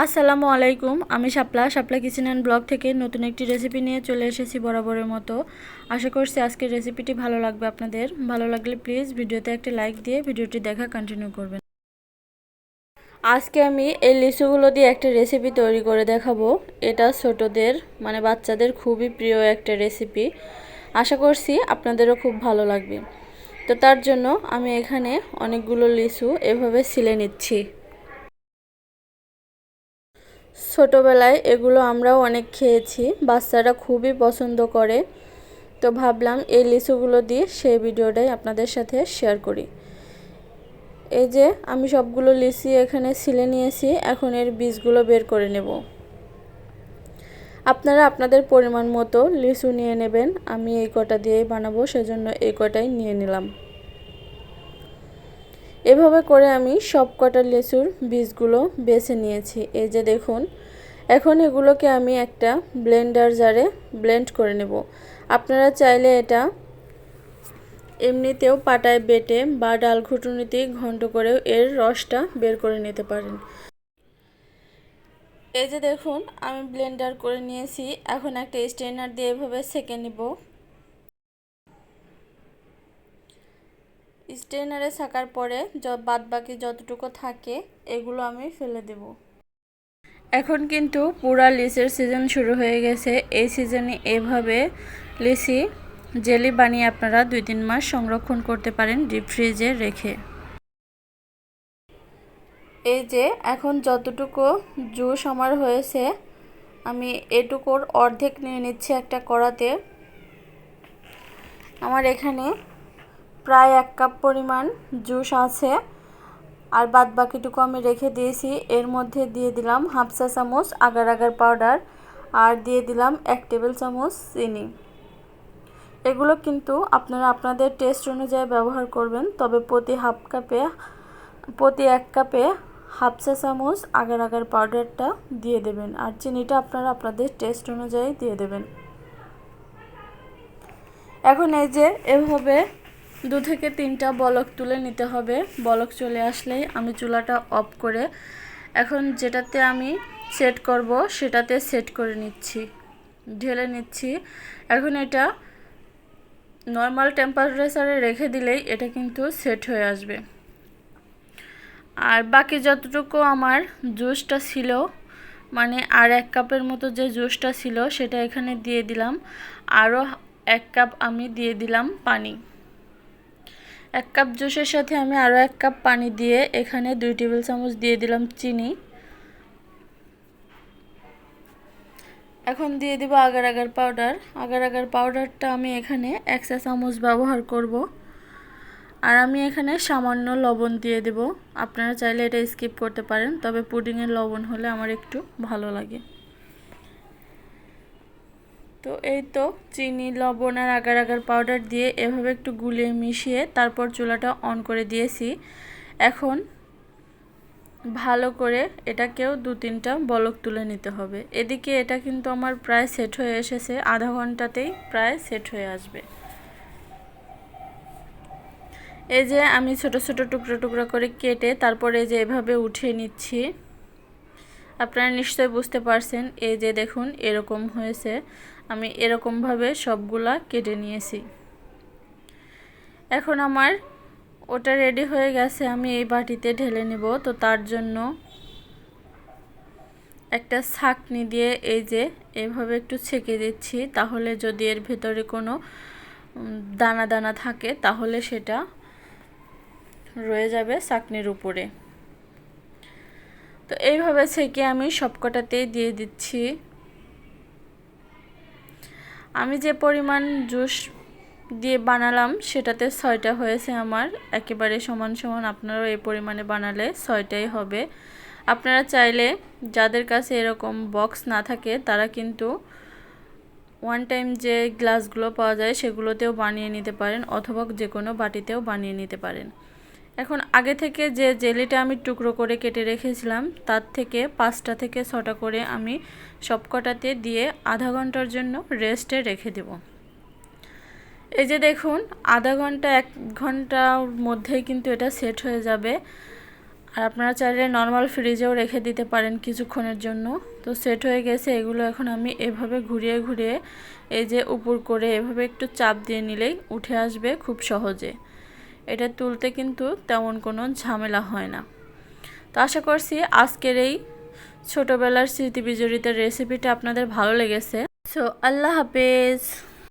আসসালামু আলাইকুম। আমি শাপলা শাপলা কিচেন অ্যান্ড ব্লগ থেকে নতুন একটি রেসিপি নিয়ে চলে এসেছি বরাবরের মতো। আশা করছি আজকের রেসিপিটি ভালো লাগবে আপনাদের। ভালো লাগলে প্লিজ ভিডিওতে একটি লাইক দিয়ে ভিডিওটি দেখা কন্টিনিউ করবেন। আজকে আমি এই লিচুগুলো দিয়ে একটা রেসিপি তৈরি করে দেখাবো। এটা ছোটদের বাচ্চাদের খুবই প্রিয় একটা রেসিপি। আশা করছি আপনাদেরও খুব ভালো লাগবে। তো তার জন্য আমি এখানে অনেকগুলো লিচু এভাবে ছিলে নিচ্ছি। ছোটোবেলায় এগুলো আমরাও অনেক খেয়েছি, বাচ্চারা খুবই পছন্দ করে। তো ভাবলাম এই লিচুগুলো দিয়ে সেই ভিডিওটাই আপনাদের সাথে শেয়ার করি। এই যে আমি সবগুলো লিচি এখানে ছিলে নিয়েছি, এখন এর বীজগুলো বের করে নেব। আপনারা আপনাদের পরিমাণ মতো লিচু নিয়ে নেবেন। আমি এই কটা দিয়েই বানাবো, সেজন্য এই কটাই নিয়ে নিলাম। এভাবে করে আমি সব কটা লিচুর বীজগুলো বেছে নিয়েছি। এই যে দেখুন, এখন এগুলোকে আমি একটা ব্লেন্ডার জারে ব্লেন্ড করে নেব। আপনারা চাইলে এটা এমনিতেও পাটায় বেটে বা ডাল ঘুটুনিতে ঘন্ট করেও এর রসটা বের করে নিতে পারেন। এই যে দেখুন, আমি ব্লেন্ডার করে নিয়েছি। এখন একটা স্ট্রেনার দিয়ে এভাবে ছেঁকে নিব। স্ট্রেনারে ছাকার পরে বাদ বাকি যতটুকু থাকে এগুলো আমি ফেলে দেব। এখন কিন্তু পুরা লিচের সিজন শুরু হয়ে গেছে। এই সিজনে এভাবে লিচি জেলি বানিয়ে আপনারা 2-3 মাস সংরক্ষণ করতে পারেন ডিপ ফ্রিজে রেখে। এই যে এখন যতটুকু জুস আমার হয়েছে, আমি এটুকুর অর্ধেক নিয়ে নিচ্ছি একটা কড়াতে। আমার এখানে প্রায় 1 কাপ পরিমাণ জুস আছে, আর বাদ বাকিটুকু আমি রেখে দিয়েছি। এর মধ্যে দিয়ে দিলাম 1/2 চা চামচ আগার আগার পাউডার, আর দিয়ে দিলাম 1 টেবিল চামচ চিনি। এগুলো কিন্তু আপনারা আপনাদের টেস্ট অনুযায়ী ব্যবহার করবেন, তবে প্রতি 1 কাপে 1/2 চা চামচ আগার আগার পাউডারটা দিয়ে দেবেন, আর চিনিটা আপনারা আপনাদের টেস্ট অনুযায়ী দিয়ে দেবেন। এখন এই যে এভাবে 2 থেকে 3টা বলক তুলে নিতে হবে। বলক চলে আসলেই আমি চুলাটা অফ করে এখন যেটাতে আমি সেট করব সেটাতে সেট করে নিচ্ছি, ঢেলে নিচ্ছি। এখন এটা নর্মাল টেম্পারেচারে রেখে দিলেই এটা কিন্তু সেট হয়ে আসবে। আর বাকি যতটুকু আমার জুসটা ছিল, আর 1 কাপের মতো যে জুসটা ছিল সেটা এখানে দিয়ে দিলাম। আরও 1 কাপ আমি দিয়ে দিলাম পানি। 1 কাপ জুসের সাথে আমি আরও 1 কাপ পানি দিয়ে এখানে 2 টেবিল চামচ দিয়ে দিলাম চিনি। এখন দিয়ে দিব agar agar powder. Agar agar পাউডারটা আমি এখানে 1 চা চামচ ব্যবহার করব। আর আমি এখানে সামান্য লবণ দিয়ে দেব। আপনারা চাইলে এটা স্কিপ করতে পারেন, তবে পুডিংয়ের লবণ হলে আমার একটু ভালো লাগে। তো এই তো চিনি, লবণ আর আগার আগার পাউডার দিয়ে এভাবে একটু গুলিয়ে মিশিয়ে তারপর চুলাটা অন করে দিয়েছি। এখন ভালো করে এটাকেও 2-3টা বলক তুলে নিতে হবে। এদিকে এটা কিন্তু আমার প্রায় সেট হয়ে এসেছে, আধা ঘন্টাতেই প্রায় সেট হয়ে আসবে। এই যে আমি ছোট ছোট টুকরো টুকরো করে কেটে তারপরে এই যে এভাবে উঠিয়ে নিচ্ছি। আপনারা নিশ্চয়ই বুঝতে পারছেন। এই যে দেখুন এরকম হয়েছে, আমি এরকমভাবে সবগুলা কেটে নিয়েছি। এখন আমার ওটা রেডি হয়ে গেছে, আমি এই বাটিতে ঢেলে নেব। তো তার জন্য একটা ছাঁকনি দিয়ে এই যে এইভাবে একটু ছেঁকে দিচ্ছি, তাহলে যদি এর ভেতরে কোনো দানা দানা থাকে তাহলে সেটা রয়ে যাবে ছাঁকনির উপরে। তো এইভাবে ছেঁকে আমি সবকটাতেই দিয়ে দিচ্ছি। আমি যে পরিমাণ জুস দিয়ে বানালাম সেটাতে 6টা হয়েছে আমার, একেবারে সমান সমান। আপনারাও এই পরিমাণে বানালে 6টাই হবে। আপনারা চাইলে যাদের কাছে এরকম বক্স না থাকে তারা কিন্তু ওয়ান টাইম যে গ্লাসগুলো পাওয়া যায় সেগুলোতেও বানিয়ে নিতে পারেন, অথবা যে কোনো বাটিতেও বানিয়ে নিতে পারেন। এখন আগে থেকে যে জেলিটা আমি টুকরো করে কেটে রেখেছিলাম তার থেকে 5টা থেকে 6টা করে আমি সবকটাতে দিয়ে আধা ঘন্টার জন্য রেস্টে রেখে দেব। এই যে দেখুন আধা ঘন্টা 1 ঘন্টার মধ্যেই কিন্তু এটা সেট হয়ে যাবে। আর আপনারা চাইলে নর্মাল ফ্রিজেও রেখে দিতে পারেন কিছুক্ষণের জন্য। তো সেট হয়ে গেছে। এগুলো এখন আমি এভাবে ঘুরিয়ে ঘুরিয়ে এই যে উপর করে এভাবে একটু চাপ দিয়ে নিলেই উঠে আসবে খুব সহজে। এটা তুলতে কিন্তু তেমন কোনো ঝামেলা হয় না। তো আশা করছি আজকের এই ছোটোবেলার স্মৃতি বিজড়িত রেসিপিটা আপনাদের ভালো লেগেছে। সো আল্লাহ হাফেজ।